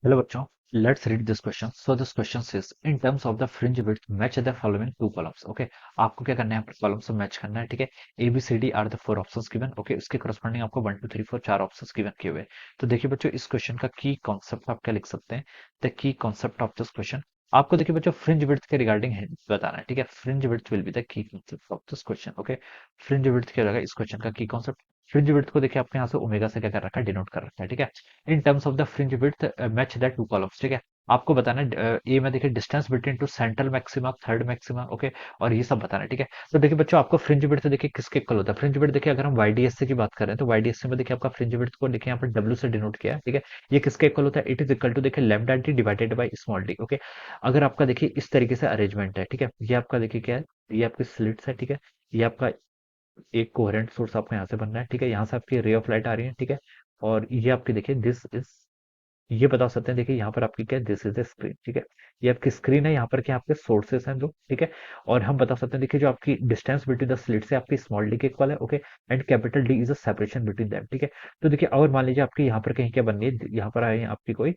Hello बच्चों, let's read this question. So this question says, in terms of the fringe width, match the following two columns. Okay, आपको क्या करना है, यहाँ पर कॉलम से मैच करना है. ठीक है, A B C D are the four options given. Okay, उसके करस्पॉन्डिंग आपको 1 2 3 4 चार ऑप्शंस गिवन किए हुए हैं. तो देखिए बच्चों, इस क्वेश्चन का की कॉन्सेप्ट आप क्या लिख सकते हैं. The key concept of this question, आपको देखिए बच्चों फ्रिंज विड्थ के रिगार्डिंग बताना है. ठीक है, fringe width will be the key concept of this question. Okay, fringe width क्या रहेगा इस क्वेश्चन का की कॉन्सेप्ट. फ्रिंज विड्थ को देखिए आपके यहाँ से ओमेगा से क्या कर रखा है, डिनोट कर रखा है. ठीक है, in terms of the fringe width match the two columns. ठीक है, आपको बताना है ए में देखिए distance between two central maxima third maxima. Okay, और ये सब बताना है. ठीक है, तो देखिए बच्चों, आपको फ्रिंज विड्थ देखिए किसके इक्वल होता है. फ्रिंज विड्थ देखिए अगर हम वाईडीएससी की बात करें तो वाईडीएससी में देखिए आपका फ्रिंज विड्थ को देखिए यहाँ पर डब्ल्यू से डिनोट किया है. ठीक है, ये किसके इक्वल होता है, इट इज इक्वल टू देखिए lambda D divided by small D. Okay, अगर आपका देखिए इस तरीके से अरेंजमेंट है. ठीक है, ये आपका देखिए क्या है, ये आपकी स्लिट्स है. ठीक है, ये आपका एक कोहेरेंट सोर्स आपको यहाँ से बनना है. ठीक है, यहाँ से आपकी रे ऑफ लाइट आ रही है. ठीक है, और ये आपकी देखिए दिस इज, ये बता सकते हैं देखिए यहाँ पर आपकी क्या, दिस इज द स्क्रीन. ठीक है, ये आपकी स्क्रीन है, यहाँ पर क्या आपके सोर्सेस हैं दो. ठीक है, और हम बता सकते हैं देखिए जो आपकी डिस्टेंस बिटवीन द स्लिट से आपकी स्मॉल डी के इक्वल है. Okay, and capital D is a separation between them. ठीक है, तो देखिए और मान लीजिए आपकी यहाँ पर कहीं क्या बननी है, यहाँ पर आए आपकी कोई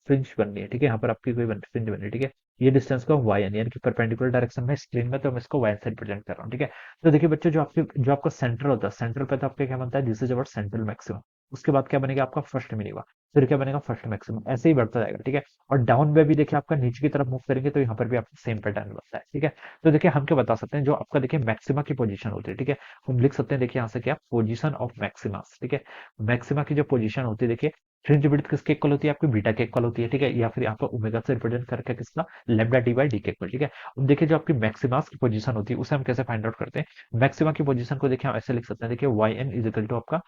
फ्रिंज बननी है. ठीक है, यहाँ पर आपकी कोई फ्रिंज बननी है. ठीक है, ये डिस्टेंस को वाई यानी कि परपेंडिकुलर डायरेक्शन में स्क्रीन में, तो मैं इसको वाई से रिप्रेजेंट कर रहा हूँ. ठीक है, तो देखिए बच्चों, जो आपका सेंटर होता है, सेंट्रल पे तो आपका क्या बनता है, this is our central maximum. उसके बाद क्या बनेगा आपका फर्स्ट मिनिमम, फिर क्या बनेगा फर्स्ट मैक्सिमम, ऐसे ही बढ़ता जाएगा. ठीक है, और डाउन में भी देखिए आपका नीचे की तरफ मूव करेंगे तो यहाँ पर भी आपका सेम पैटर्न बनता है. ठीक है, तो देखिए हम क्या बता सकते हैं, जो आपका देखिए मैक्सिमा की पोजीशन होती है. ठीक है, हम लिख सकते हैं देखिए यहाँ से क्या, पोजीशन ऑफ मैक्सिमा. ठीक है, मैक्सिमा की जो पोजीशन होती है देखिए, फ्रिंज विड्थ किसके इक्वल होती है, आपकी बीटा के इक्वल होती है. ठीक है, या फिर यहाँ पर ओमेगा से रिप्रेजेंट करके किसका, लैम्डा डी बाई डी के इक्वल. ठीक है, अब देखिए जो आपकी मैक्सिमास की पोजीशन होती है उसे हम कैसे फाइंड आउट करते हैं. मैक्सिमा की पोजीशन को देखिए हम ऐसे लिख सकते हैं, देखिए Y N is equal to आपका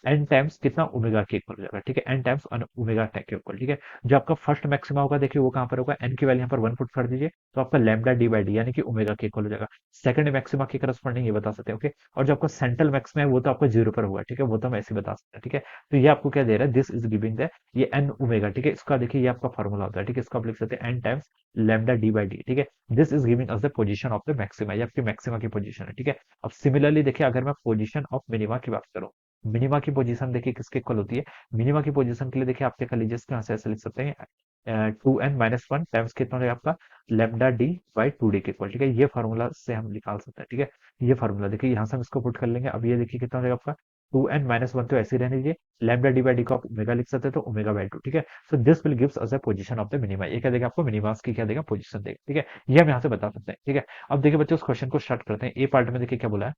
एन टाइम्स कितना, ओमेगा के इक्वल हो जाएगा. ठीक है, एन टाइम्स ओमेगा के इक्वल. ठीक है, जो आपका फर्स्ट मैक्सिमा होगा देखिए वो कहाँ पर होगा, एन की वैल्यू यहाँ पर 1 पुट कर दीजिए तो आपका लैम्डा डी बाई डी यानी कि ओमेगा के इक्वल हो जाएगा. सेकंड मैक्सिमा के करस्पॉन्डिंग ये बता सकते हैं. ओके, और जो आपका सेंट्रल मैक्सिमा है वो तो आपका जीरो पर होगा. ठीक है, वो तो हम ऐसे बता सकते हैं. ठीक है, तो ये आपको क्या दे रहा है, दिस इज गिविंग द, ये एन ओमेगा. ठीक है, इसका देखिए ये आपका फॉर्मूला होता है. ठीक है, इसको आप लिख सकते हैं N times lambda D by D. ठीक है, this is giving us the position of the maxima, ये आपकी मैक्सिमा की पोजीशन है. ठीक है, अब सिमिलरली देखिए अगर मैं पोजीशन ऑफ मिनिमा की बात करूं, मिनिमा की पोजीशन देखिए किसके इक्वल होती है. मिनिमा की पोजीशन के लिए देखिए आप क्या कर लीजिए, इसको यहाँ से ऐसे लिख सकते हैं, 2n-1 टाइम्स कितना हो जाएगा आपका, lambda D by two D के इक्वल. ठीक है, ये फार्मूला से हम निकाल सकते हैं. ठीक है, ये फार्मूला देखिए यहाँ से हम इसको पुट कर लेंगे. अब ये देखिए कितना हो जाएगा आपका, 2n-1 तो ऐसे ही रहने दीजिए, लैम्डा डी बाई डी को आप ओमेगा लिख सकते हैं तो ओमेगा बाई टू. ठीक है, so this will gives us a position of the minima. ये क्या देगा आपको, मिनिमास की क्या देगा, पोजीशन देगा. ठीक है, ये हम यहाँ से बता सकते हैं. ठीक है, अब देखिए बच्चों उस क्वेश्चन को स्टार्ट करते हैं. ए पार्ट में देखिए क्या बोला है,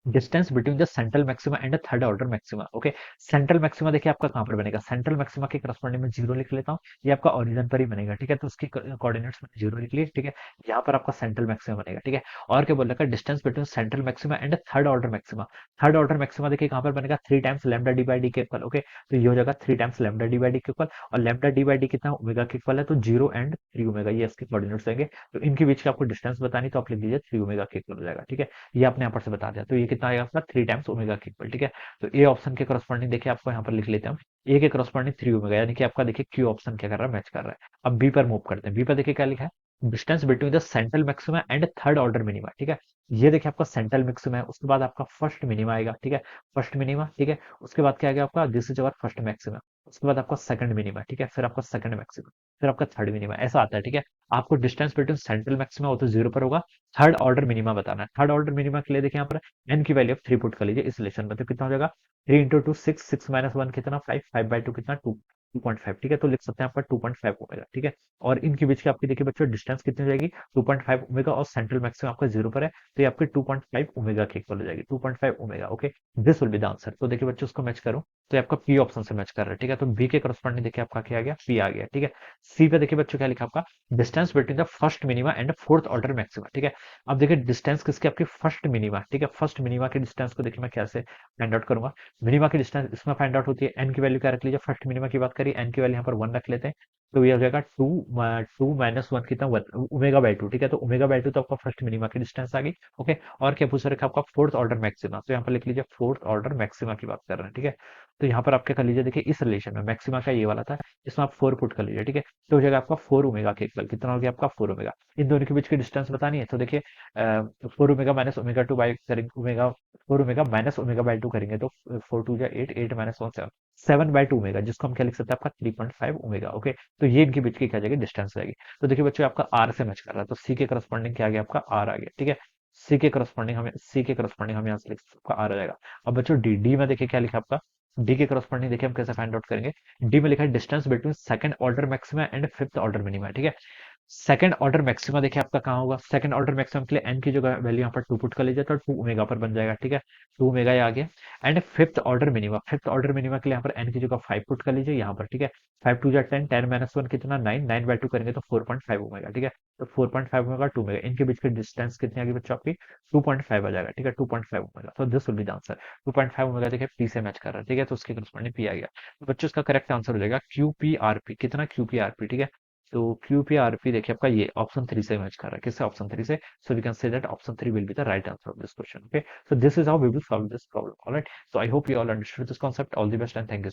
distance between the central maxima and third order maxima. Okay, central maxima देखिए आपका कहां पर बनेगा, सेंट्रल मैक्सिमा के करस्पॉन्डिंग में जीरो लिख लेता हूँ, ये आपका ओरिजिन पर ही बनेगा. ठीक है, तो उसकी कोऑर्डिनेट्स में जीरो लिख लिए. ठीक है, यहाँ पर आपका सेंट्रल मैक्सिमा बनेगा. ठीक है, और क्या बोल रखा है, distance between central maxima and third order maxima. Third order maxima देखिए कहां पर बनेगा, three times lambda D by D के इक्वल. ओके, तो ये हो जाएगा three times lambda D by D के इक्वल, और लैम्डा डी बाई डी कितना, ओमेगा के इक्वल है, तो जीरो एंड थ्री ओमेगा, ये इसके कोऑर्डिनेट्स देंगे. तो इनके बीच का आपको डिस्टेंस बतानी, तो आप लिख लीजिए थ्री ओमेगा के इक्वल हो जाएगा. ठीक है, ये आपने यहाँ पर से बता दिया, तो ये कितना आएगा आपका, थ्री टाइम्स ओमेगा के इक्वल. ठीक है, तो ए ऑप्शन के करस्पॉन्डिंग देखिए आपको यहाँ पर लिख लेते हैं हम, ए के करस्पॉन्डिंग थ्री ओमेगा, यानी कि आपका देखिए क्यू ऑप्शन क्या कर रहा है, मैच कर रहा है. अब बी पर मूव करते हैं. बी पर देखिए क्या लिखा है, distance between the central maxima and third order minima. ठीक है, ये देखिए आपका सेंट्रल मैक्सिमा है, उसके बाद आपका फर्स्ट मिनिमा आएगा. ठीक है, फर्स्ट मिनिमा. ठीक है, उसके बाद क्या आएगा आपका, this is our first maxima. उसके बाद आपका सेकंड मिनिमा. ठीक है, फिर आपका सेकंड मैक्सिमा, फिर आपका थर्ड मिनिमा, ऐसा आता है. ठीक है, आपको डिस्टेंस बिटवीन सेंट्रल मैक्सिमा वो तो जीरो पर होगा, थर्ड ऑर्डर मिनिमा बताना है. थर्ड ऑर्डर मिनिमा के लिए देखिए यहाँ पर एन की वैल्यू ऑफ थ्री पुट कर लीजिए इस रिलेशन में, तो कितना हो जाएगा, three into two six, six minus one कितना, फाइव, फाइव बाई टू कितना, टू, 2.5. ठीक है, तो लिख सकते हैं आपका 2.5 ओमेगा. ठीक है, और इनके बीच की आपकी देखिए बच्चों डिस्टेंस कितनी हो जाएगी, 2.5 ओमेगा, और सेंट्रल मैक्सिमम आपका जीरो पर है, तो ये आपके 2.5 ओमेगा के इक्वल हो जाएगी, 2.5 omega. Okay, this will be the answer. तो देखिए बच्चों उसको मैच करो तो ये आपका पी ऑप्शन से मैच कर रहा है. ठीक है, तो बी के करस्पॉन्डिंग देखिए आपका क्या आ गया, पी आ गया. ठीक है, सी पे देखिए बच्चों क्या लिखा आपका, distance between the first minima and fourth order maxima. ठीक है, अब देखिए डिस्टेंस किसकी, आपकी फर्स्ट मिनिमा. ठीक है, फर्स्ट मिनिमा के डिस्टेंस को देखिए मैं कैसे फाइंड आउट करूंगा, मिनिमा की डिस्टेंस इसमें फाइंड आउट होती है, एन की वैल्यू क्या रख लीजिए, फर्स्ट मिनिमा की बात करिए, एन की वैल्यू यहाँ पर वन रख लेते हैं, तो ये हो जाएगा टू, टू माइनस वन कितना, वन, ओमेगा बाई टू, ठीक है। तो ओमेगा बाई टू तो आपका फर्स्ट मिनिमा की डिस्टेंस आ गई। ओके, और क्या पूछ रखा है आपका, फोर्थ ऑर्डर मैक्सिमा, तो यहाँ पर लिख लीजिए फोर्थ ऑर्डर मैक्सिमा की बात कर रहे हैं, ठीक है। तो यहाँ पर आप क्या कर लीजिए, देखिए इस रिलेशन में मैक्सिमा का ये वाला था, इसमें आप फोर पुट कर लीजिए, ठीक है। तो हो जाएगा आपका फोर ओमेगा के इक्वल, कितना हो गया आपका, फोर ओमेगा। इन दोनों के बीच की डिस्टेंस बतानी है, तो देखिए four omega minus omega two by करेंगे, omega four omega minus omega by two करेंगे तो फोर टू जा eight, eight minus one seven, seven by two omega, जिसको हम क्या लिख सकते हैं आपका 3.5 ओमेगा। ओके, तो ये इनके बीच की क्या जाएगी, डिस्टेंस रहेगी। तो देखिए बच्चों आपका आर से मैच कर रहा है, तो सी के करस्पॉन्डिंग क्या आ गया आपका, आर आ गया, ठीक है। सी के करस्पॉन्डिंग हमें यहाँ से लिख सकते हैं, आपका आर आ जाएगा। अब बच्चों डी, डी में देखिए क्या लिखा आपका, डी के करस्पॉन्डिंग देखिए हम कैसे फाइंड आउट करेंगे। डी में लिखा है distance between second order maxima and fifth order minima, ठीक है। सेकंड ऑर्डर मैक्सिमा देखिए आपका कहाँ होगा, सेकंड ऑर्डर मैक्सिमम के लिए एन की जगह वैल्यू यहाँ पर टू पुट कर लीजिए, तो टू ओमेगा पर बन जाएगा, ठीक है। टू ओमेगा ये आ गया। And fifth order minima, fifth order minima के लिए यहाँ पर एन की जगह फाइव पुट कर लीजिए यहाँ पर, ठीक है। फाइव टू जा टेन, टेन माइनस वन कितना, नाइन, नाइन बाई टू करेंगे तो 4.5 ओमेगा, ठीक है। तो 4.5 ओमेगा, टू ओमेगा, इनके बीच की डिस्टेंस कितनी आ गई बच्चों आपकी, 2.5 आ जाएगा, ठीक है। 2.5 ओमेगा, तो this will be the answer. 2.5 omega देखिए पी से मैच कर रहा है, ठीक है, तो उसके करस्पॉन्डिंग पी आ गया। तो बच्चों इसका करेक्ट आंसर हो जाएगा क्यू पी आर पी, कितना, क्यू पी आर पी, ठीक है। तो QPRP देखिए आपका ये ऑप्शन थ्री से मैच कर रहा है, किससे, ऑप्शन थ्री से। So we can say that option three will be the right answer of this question. Okay, so this is how we will solve this problem, alright. So I hope you all understood this concept. All the best and thank you.